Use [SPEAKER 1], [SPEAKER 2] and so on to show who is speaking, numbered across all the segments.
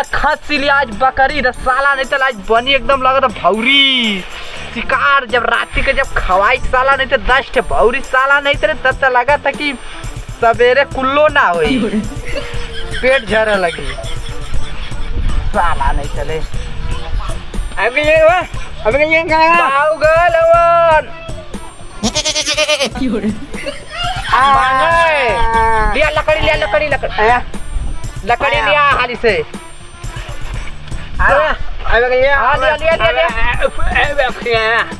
[SPEAKER 1] आज खस्सी लिया, आज बकरी रे साला, नहीं तो आज बनी एकदम लगा था भौरी शिकार। जब रात्रि के जब खवाई साला, नहीं तो 10 ठे भौरी साला, नहीं तो तब तो लगा था कि सवेरे कुल्लो ना हुई, पेट झरे लगी साला। नहीं चले
[SPEAKER 2] अब ये हुआ, अब ये क्या
[SPEAKER 1] आओ गलवन लिया लकड़ी, लिया लकड़ी, लकड़ी लिया हाली से।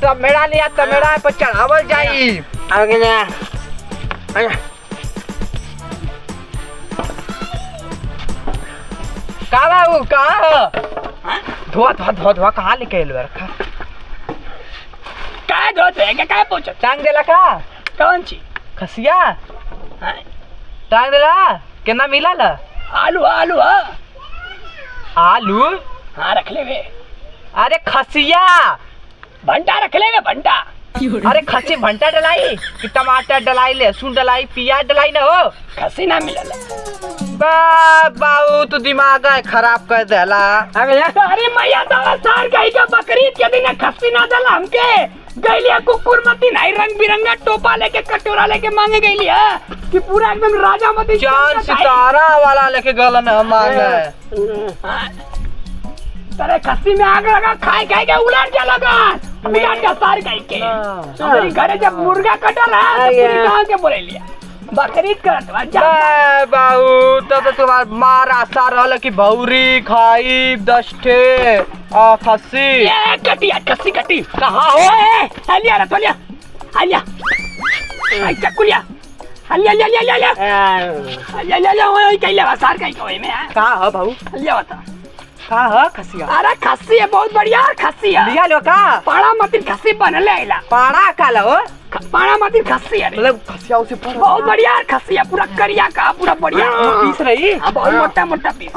[SPEAKER 1] तमेड़ा लिया, तमेड़ा पर चढ़ावल जाई। का बाबू कहाँ धोआ धोआ धोआ धोआ कहाँ लेके आइल रखा?
[SPEAKER 2] काय धोते हैं क्या पूछो?
[SPEAKER 1] टांग देला का?
[SPEAKER 2] कौन सी
[SPEAKER 1] खसिया टांग देला? कितना मिला ला?
[SPEAKER 2] आलू आलू हाँ
[SPEAKER 1] आलू
[SPEAKER 2] हाँ रख ले वे।
[SPEAKER 1] अरे खसिया
[SPEAKER 2] भंटा रख ले वे, भंटा।
[SPEAKER 1] अरे खसी भंटा डलाई कि टमाटर डलाई, लहसुन डलाई, प्याज डलाई ना हो?
[SPEAKER 2] खसी ना मिलल।
[SPEAKER 1] बाबू तू दिमाग खराब कर देला।
[SPEAKER 2] अरे मैया साला सार गई का बकरीद के दिन खस्सी ना दला हमके। गईलिया कुकुर मती नहीं, रंग बिरंगा टोपा लेके कटोरा लेके मांगे गईलिया कि पूरा एकदम राजा मती
[SPEAKER 1] चांद सितारा वाला लेके गलन मांगे।
[SPEAKER 2] तेरे खस्सी में आग लगा, खाए खाए के उलट जा लगा, उलट जा सार गई के। हमारी घरे जब मुर्गा कटल है तो पूरी गांव के बोले लिया बकरीद करत
[SPEAKER 1] बाबू। तब तो तुम्हार मारा सा रहल कि भौरी खाई 10 ठे खस्सी।
[SPEAKER 2] ये कटिया खस्सी कटी कहाँ हो? हलिया रे तोलिया, हलिया आई चकुलिया, हलिया लिया लिया लिया लिया लिया लिया लिया ओए कइले बसार कई कोई में
[SPEAKER 1] का है भाऊ?
[SPEAKER 2] लिया बता
[SPEAKER 1] का है खस्सिया?
[SPEAKER 2] अरे खस्सी है, बहुत बढ़िया खस्सी है।
[SPEAKER 1] लिया लो का?
[SPEAKER 2] पाड़ा मती खस्सी बनले आइला।
[SPEAKER 1] पाड़ा का लो?
[SPEAKER 2] पाड़ा मती खस्सी है,
[SPEAKER 1] मतलब खस्सिया उसे
[SPEAKER 2] बहुत बढ़िया खस्सी है, पूरा करिया का, पूरा बढ़िया
[SPEAKER 1] पीस रही,
[SPEAKER 2] बहुत मोटा मोटा पीस।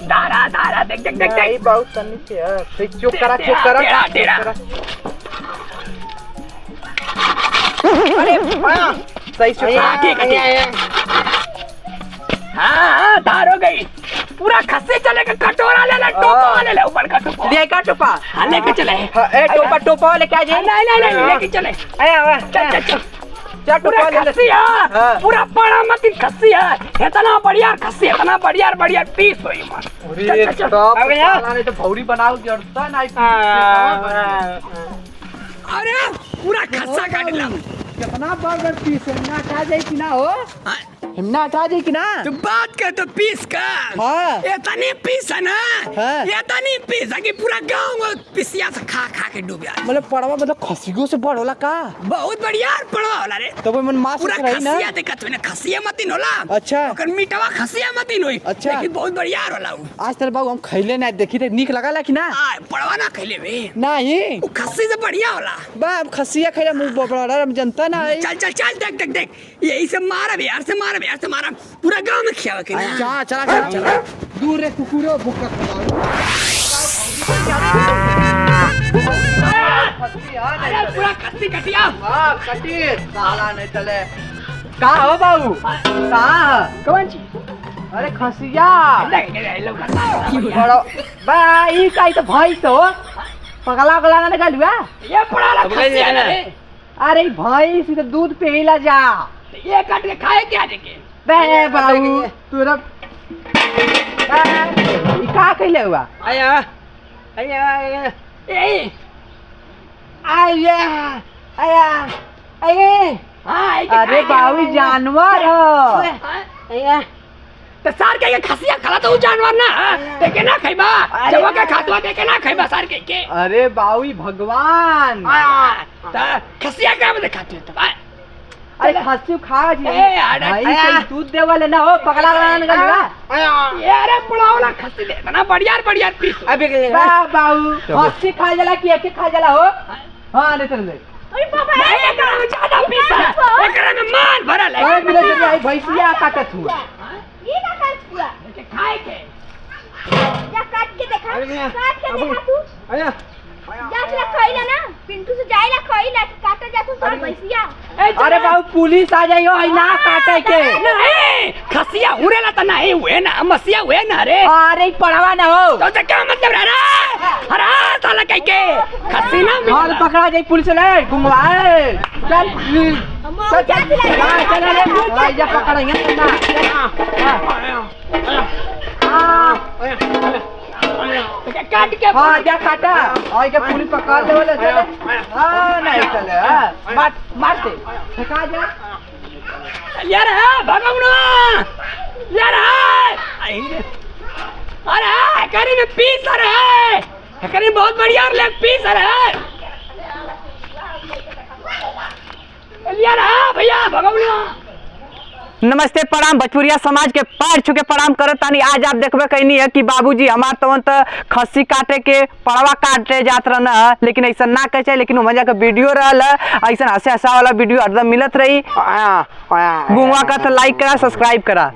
[SPEAKER 2] धारा धारा देख देख देख देख
[SPEAKER 1] बहुत तनी से चुप करा, चुप करा। अरे सही चुप।
[SPEAKER 2] हाँ धार हो गई, पूरा खस्सी चलेगा। कटोरा ले ले, टोपा ले ले, ऊपर का टोपा
[SPEAKER 1] ले का टोपा?
[SPEAKER 2] हाँ लेके चले।
[SPEAKER 1] ए टोपा टोपा लेके आ जाए।
[SPEAKER 2] नहीं नहीं नहीं लेके चले।
[SPEAKER 1] आया
[SPEAKER 2] चल चल चल।
[SPEAKER 1] क्या
[SPEAKER 2] पूरा खस्सी है, पूरा बड़ा मत खस्सी है, इतना बढ़िया खस्सी, इतना बढ़िया बढ़िया पीस हुई मत।
[SPEAKER 1] अरे टॉप साला ने तो भौरी बनाओ जड़ता नहीं।
[SPEAKER 2] अरे पूरा खस्सा काट ला।
[SPEAKER 1] कितना बड़ पीस है ना, खा जाए कि ना हो? हिमना उठा दी कि ना?
[SPEAKER 2] तू बात कर तो पीस का।
[SPEAKER 1] हाँ।
[SPEAKER 2] इतनी पीस है ना,
[SPEAKER 1] हाँ।
[SPEAKER 2] इतनी पीस है कि पूरा गांव में पिसिया से खा खा के डूब गया।
[SPEAKER 1] मतलब पड़वा मतलब खसियों से बड़ होला का?
[SPEAKER 2] बहुत बढ़िया पड़वा होला रे।
[SPEAKER 1] तो मन मास
[SPEAKER 2] पूरा
[SPEAKER 1] रही ना?
[SPEAKER 2] खसिया देखत में खसिया मतीन होला।
[SPEAKER 1] अच्छा।
[SPEAKER 2] ओकर मीठवा खसिया मतीन होई।
[SPEAKER 1] अच्छा।
[SPEAKER 2] लेकिन बहुत बढ़िया होला उ।
[SPEAKER 1] आज तेरे बाबू हम खइले ना, देखी रे निक लगा ला कि ना?
[SPEAKER 2] आ पड़वा ना खइले वे।
[SPEAKER 1] नहीं
[SPEAKER 2] उ खस्सी से बढ़िया होला।
[SPEAKER 1] बा खसिया खइले मुंह बड़ा हम जनता ना है।
[SPEAKER 2] चल चल चल देख देख देख, यही से मारा बिहार से मारा, बिहार से मारा, पूरा गांव में खियावा के।
[SPEAKER 1] चला चला चला दूर रे कुकुरो भूखा
[SPEAKER 2] अरे पूरा खस्सी कटिया।
[SPEAKER 1] हां कटी साला नहीं चले। का हो बाबू? का
[SPEAKER 2] कौन चीज?
[SPEAKER 1] अरे खसिया
[SPEAKER 2] बड़ो
[SPEAKER 1] भाई काई तो भाई तो पगला गला ना निकालुआ।
[SPEAKER 2] ये पड़ा खसिया ना रे।
[SPEAKER 1] अरे भाई सीधे दूध पिला जा।
[SPEAKER 2] ये काट के खाए क्या देखे?
[SPEAKER 1] बे बाबू तोरा ई का कइले हुआ?
[SPEAKER 2] आया आया ए
[SPEAKER 1] आया आया आए।
[SPEAKER 2] हां
[SPEAKER 1] अरे बाबू जानवर हो।
[SPEAKER 2] आया तो सार के खसिया खला तो जानवर ना देखे ना खइबा, जवा के खातवा देखे ना खइबा सार के।
[SPEAKER 1] अरे बाबू भगवान
[SPEAKER 2] त खसिया का बदे खाते तो भाई।
[SPEAKER 1] अरे खस्सी खा जी
[SPEAKER 2] ए आड़ा
[SPEAKER 1] भाई सही दूध देवले ना हो पगला गला निकालुआ।
[SPEAKER 2] ये अरे पुड़ावला खस्सी दे ना बढ़िया बढ़िया पीस।
[SPEAKER 1] अबे बाबू खस्सी खा जाला कि एक खा जाला हो? हां ले चल ले।
[SPEAKER 2] अरे बाबा नहीं एकरा में ज्यादा पीस है, एकरा में माल भरल है।
[SPEAKER 1] ओए मिले जब आई भैंसिया काटत हुआ।
[SPEAKER 3] ये का काट हुआ?
[SPEAKER 2] खाए के
[SPEAKER 3] या काट के देखा, काट के देखा तू।
[SPEAKER 1] आया
[SPEAKER 3] जा ला कइला ना पिंटू से जाइला कइला काटा जातो सर भैसिया
[SPEAKER 1] अरे बाबू पुलिस आ जाइयो है ना काटे के
[SPEAKER 2] नहीं खसिया उड़ेला त नहीं हुए ना मसिया हुए ना रे
[SPEAKER 1] अरे पढ़वा ना हो
[SPEAKER 2] तो क्या मतलब रे अरे साला कह के खसी ना
[SPEAKER 1] और पकड़ा जाए पुलिस ले घुमवाए चल चल रे जा पकड़ेंगे
[SPEAKER 2] काट के
[SPEAKER 1] हां जा काटा और के पुलिस पकड़ ले वाले चले हां नहीं चले मार दे ठका जा
[SPEAKER 2] यार भगवान यार अरे करी में पीस अरे करी बहुत बढ़िया और लेग पीस अरे यार भैया भगवान
[SPEAKER 1] नमस्ते प्रणाम भोजपुरिया समाज के पैर छू के प्रणाम करत तानी। आज आप देखबे कहनी है कि बाबूजी हमार तवन त खस्सी काटे के पड़वा काटे जात रहना, लेकिन ऐसा ना कहे चाहिए, लेकिन मजा का वीडियो रहल ऐसा हंसे हंसा वाला वीडियो हरदम मिलत रही। गुंगवा का तो लाइक करा सब्सक्राइब करा।